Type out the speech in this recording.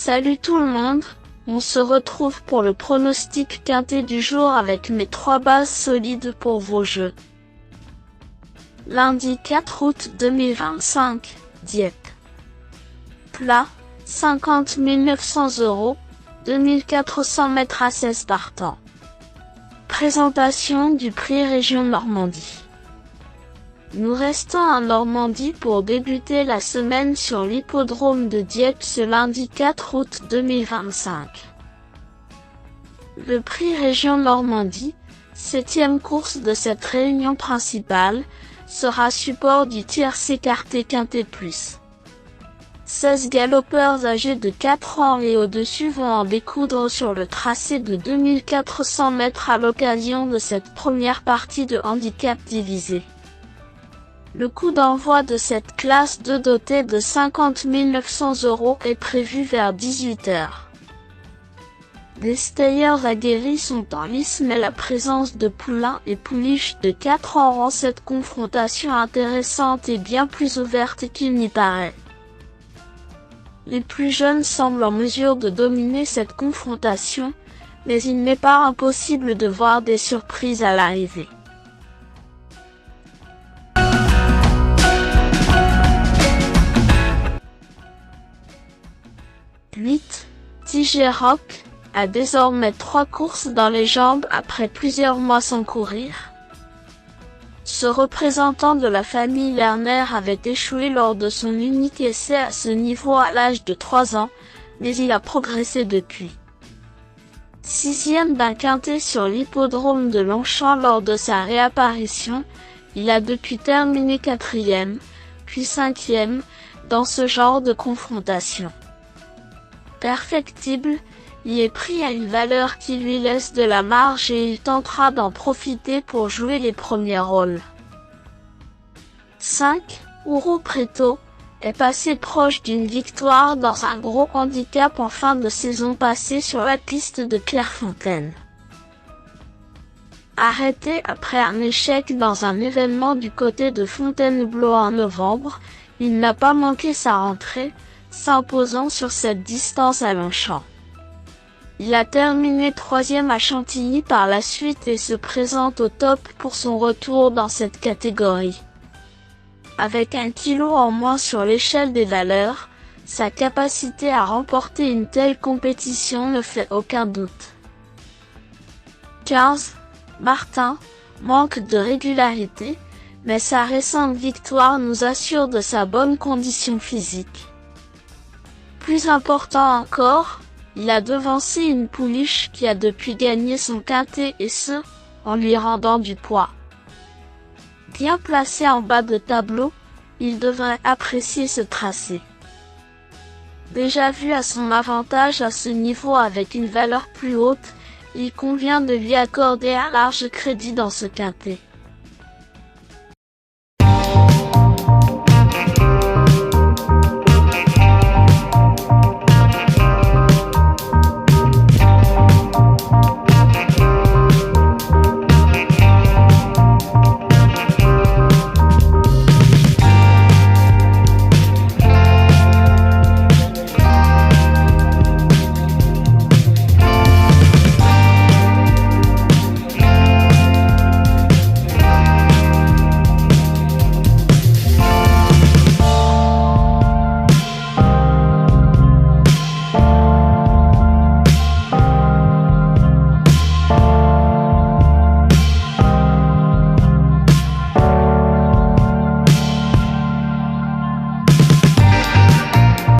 Salut tout le monde, on se retrouve pour le pronostic quintet du jour avec mes 3 bases solides pour vos jeux. Lundi 4 août 2025, Dieppe. Plat, 50 900 €, 2400 mètres à 16 partants. Présentation du prix Région Normandie. Nous restons en Normandie pour débuter la semaine sur l'hippodrome de Dieppe ce lundi 4 août 2025. Le prix Région Normandie, 7e course de cette réunion principale, sera support du tiercé écarté quintet plus. 16 galopeurs âgés de 4 ans et au-dessus vont en découdre sur le tracé de 2400 mètres à l'occasion de cette première partie de handicap divisé. Le coup d'envoi de cette classe 2 dotée de 50 900 € est prévu vers 18 h. Les stayers aguerris sont en lice, mais la présence de poulains et pouliches de 4 ans rend cette confrontation intéressante et bien plus ouverte qu'il n'y paraît. Les plus jeunes semblent en mesure de dominer cette confrontation, mais il n'est pas impossible de voir des surprises à l'arrivée. Tigerock a désormais 3 courses dans les jambes après plusieurs mois sans courir. Ce représentant de la famille Lerner avait échoué lors de son unique essai à ce niveau à l'âge de 3 ans, mais il a progressé depuis. 6e d'un quintet sur l'hippodrome de Longchamp lors de sa réapparition, il a depuis terminé 4e, puis 5e, dans ce genre de confrontation. Perfectible, il est pris à une valeur qui lui laisse de la marge et il tentera d'en profiter pour jouer les premiers rôles. 5. Ouro Preto est passé proche d'une victoire dans un gros handicap en fin de saison passée sur la piste de Clairefontaine. Arrêté après un échec dans un événement du côté de Fontainebleau en novembre, il n'a pas manqué sa rentrée, s'imposant sur cette distance à Longchamp. Il a terminé 3e à Chantilly par la suite et se présente au top pour son retour dans cette catégorie. Avec 1 kilo en moins sur l'échelle des valeurs, sa capacité à remporter une telle compétition ne fait aucun doute. 15. Martin manque de régularité, mais sa récente victoire nous assure de sa bonne condition physique. Plus important encore, il a devancé une pouliche qui a depuis gagné son quintet et ce, en lui rendant du poids. Bien placé en bas de tableau, il devrait apprécier ce tracé. Déjà vu à son avantage à ce niveau avec une valeur plus haute, il convient de lui accorder un large crédit dans ce quintet.